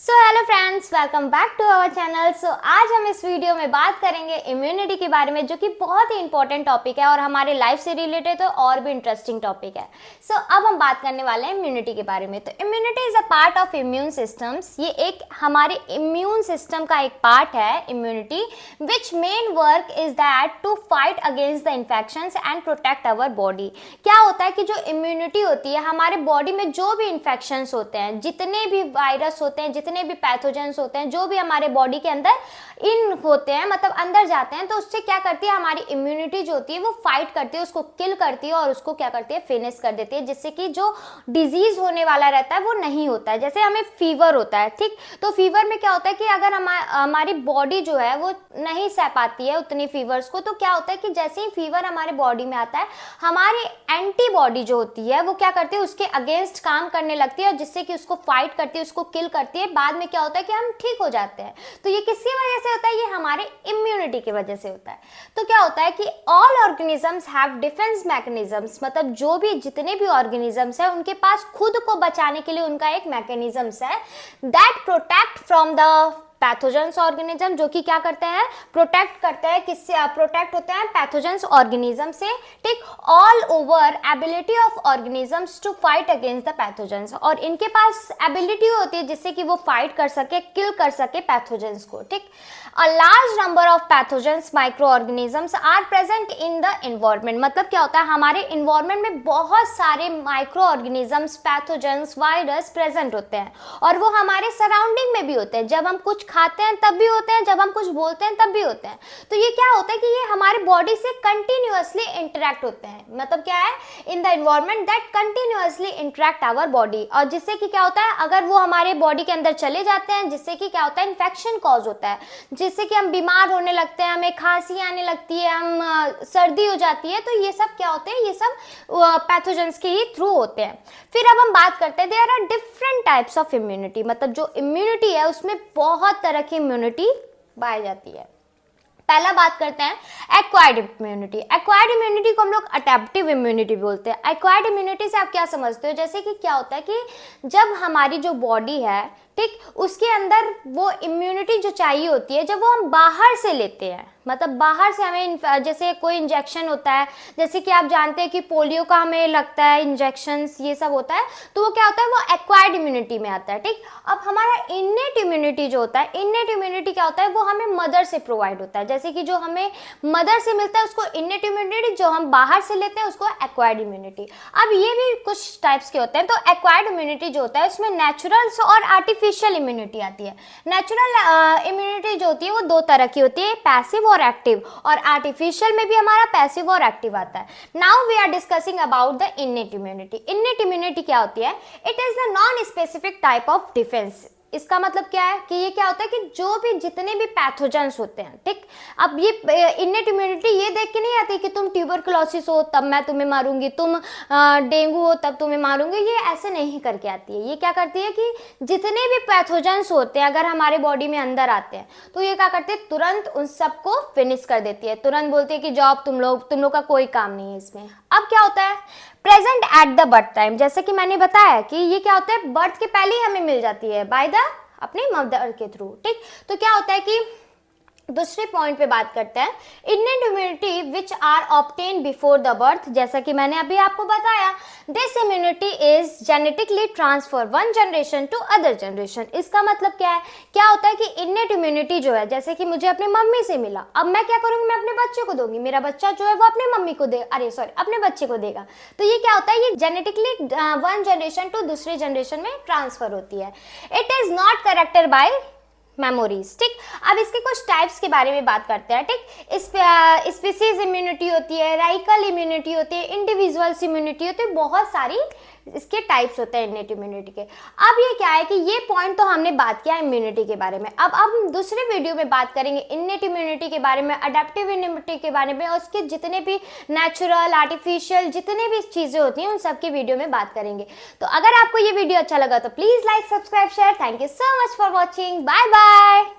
So hello friends, welcome back to our channel. So आज हम इस वीडियो में बात करेंगे इम्यूनिटी के बारे में, जो कि बहुत ही इंपॉर्टेंट टॉपिक है और हमारे लाइफ से रिलेटेड तो और भी इंटरेस्टिंग टॉपिक है। सो अब हम बात करने वाले हैं इम्यूनिटी के बारे में। तो immunity is a part of immune systems. ये एक हमारे इम्यून सिस्टम का एक पार्ट है immunity, which main work is that to fight against the infections and protect our body. क्या होता है कि जो इम्यूनिटी होती है, हमारे बॉडी में जो भी इन्फेक्शंस होते हैं, जितने भी वायरस होते हैं, जितने भी पैथोजेंस होते हैं, जो भी हमारे बॉडी के अंदर इन होते हैं, मतलब अंदर जाते हैं, तो उससे क्या करती है हमारी इम्यूनिटी जो होती है वो फाइट करती है, उसको किल करती है और उसको क्या करती है फिनिश कर देती है, जिससे कि जो डिजीज होने वाला रहता है वो नहीं होता है। जैसे हमें फीवर होता है, ठीक, तो फीवर में क्या होता है कि अगर हमारी बॉडी जो है वो नहीं सह पाती है उतनी फीवर्स को, तो क्या होता है कि जैसे ही फीवर हमारे बॉडी में आता है, हमारी एंटीबॉडी जो होती है वो क्या करती है उसके अगेंस्ट काम करने लगती है, और जिससे कि उसको फाइट करती है, उसको किल करती है। बाद में क्या होता है कि हम ठीक हो जाते हैं। तो ये किसकी वजह से होता है? ये हमारे इम्यूनिटी की वजह से होता है। तो क्या होता है कि all organisms have defence mechanisms, मतलब जो भी जितने भी ऑर्गेनिजम्स है उनके पास खुद को बचाने के लिए उनका एक मैकेनिज्म्स है, that protect from the pathogens organism, जो कि क्या करते हैं प्रोटेक्ट करते हैं, किससे प्रोटेक्ट होते हैं? पैथोजेंस ऑर्गेनिज्म से, ठीक। All over ability of organisms to fight against the pathogens, और इनके पास एबिलिटी होती है जिससे कि वो फाइट कर सके, किल कर सके पैथोजेंस को, ठीक। A large number of pathogens micro organisms are present in the environment. मतलब क्या होता है हमारे एनवायरमेंट में बहुत सारे micro organisms, pathogens, virus present होते हैं, और वो हमारे सराउंडिंग में भी होते हैं। जब हम कुछ खाते हैं तब भी होते हैं, जब हम कुछ बोलते हैं तब भी होते हैं। तो ये क्या होता है कि ये हमारे बॉडी से कंटिन्यूअसली इंटरेक्ट होते हैं। मतलब क्या है? In the environment that continuously interact our body, और जिससे कि क्या होता है अगर वो हमारे बॉडी के अंदर चले जाते हैं, जिससे कि क्या होता है इन्फेक्शन कॉज होता है, जिससे कि हम बीमार होने लगते हैं, हमें खांसी आने लगती है, हम सर्दी हो जाती है। तो ये सब क्या होते हैं? ये सब पैथोजेंस के ही थ्रू होते हैं। फिर अब हम बात करते हैं there are different types of immunity. मतलब जो इम्यूनिटी है उसमें बहुत तरह की इम्यूनिटी पाई जाती है। पहला बात करते हैं एक्वायर्ड इम्यूनिटी। एक्वायर्ड इम्यूनिटी को हम लोग अडेप्टिव इम्यूनिटी बोलते हैं। एक्वायर्ड इम्यूनिटी से आप क्या समझते हो? जैसे कि क्या होता है कि जब हमारी जो बॉडी है, ठीक, उसके अंदर वो इम्यूनिटी जो चाहिए होती है, जब वो हम बाहर से लेते हैं, मतलब बाहर से हमें जैसे कोई इंजेक्शन होता है, जैसे कि आप जानते हैं कि पोलियो का हमें लगता है इंजेक्शंस, ये सब होता है, तो वो क्या होता है? वो एक्वायर्ड इम्यूनिटी में आता है, ठीक। अब हमारा इन्नेट इम्यूनिटी जो होता है, इन्नेट इम्यूनिटी क्या होता है? वो हमें मदर से प्रोवाइड होता है। जैसे कि जो हमें मदर से मिलता है उसको इन्नेट इम्यूनिटी, जो हम बाहर से लेते हैं उसको एक्वायर्ड इम्यूनिटी। अब ये भी कुछ टाइप्स के होते हैं। तो एक्वायर्ड इम्यूनिटी जो होता है उसमें नेचुरल और आर्टिफिशियल इम्यूनिटी आती है। नेचुरल इम्यूनिटी जो होती है वो दो तरह की होती है, पैसिव और एक्टिव, और आर्टिफिशियल में भी हमारा पैसिव और एक्टिव आता है। Now we are discussing about the innate immunity. Innate immunity क्या होती है? It is the non specific type of defence. इसका मतलब क्या है कि ये क्या होता है कि जो भी जितने भी पैथोजेंस होते हैं, ठीक। अब ये इन्नेट इम्यूनिटी ये देख के नहीं आती कि तुम ट्यूबरकुलोसिस हो तब मैं तुम्हें मारूंगी, तुम डेंगू हो तब तुम्हें मारूंगी, ये ऐसे नहीं करके आती है। ये क्या करती है कि जितने भी पैथोजेंस होते हैं अगर हमारे बॉडी में अंदर आते हैं, तो ये क्या करते हैं तुरंत उन सबको फिनिश कर देती है, तुरंत बोलती है कि जॉब तुम लोग का कोई काम नहीं है इसमें। अब क्या होता है present at the birth time, जैसे कि मैंने बताया कि ये क्या होता है बर्थ के पहले ही हमें मिल जाती है बाय द अपने मदर के थ्रू, ठीक। तो क्या होता है कि दूसरे पॉइंट पे बात करते हैं innate immunity which are obtain before the birth. जैसा कि मैंने अभी आपको बताया, this immunity is genetically transfer one generation to other generation. इसका मतलब क्या है? क्या होता है कि इन्नेट इम्यूनिटी जो है, जैसे कि मुझे अपनी मम्मी से मिला, अब मैं क्या करूंगी? मैं अपने बच्चे को दूंगी, मेरा बच्चा जो है वो अपने मम्मी को दे अपने बच्चे को देगा। तो ये क्या होता है? ये जेनेटिकली वन जनरेशन टू दूसरे जनरेशन में ट्रांसफर होती है। It is not corrected bye memories, ठीक। अब इसके कुछ टाइप्स के बारे में बात करते हैं, ठीक। स्पीसीज इम्यूनिटी होती है, राइकल इम्यूनिटी होती है, इंडिविजुअल्स इम्यूनिटी होती है, बहुत सारी इसके टाइप्स होते हैं इन्नेट इम्यूनिटी के। अब ये क्या है कि ये पॉइंट तो हमने बात किया इम्यूनिटी के बारे में। अब हम दूसरे वीडियो में बात करेंगे इन्नेट इम्यूनिटी के बारे में, अडेप्टिव इम्यूनिटी के बारे में, और उसके जितने भी नेचुरल, आर्टिफिशियल जितने भी चीजें होती हैं उन सब की वीडियो में बात करेंगे। तो अगर आपको ये वीडियो अच्छा लगा तो please like, subscribe, share. Thank you so much for watching. Bye bye.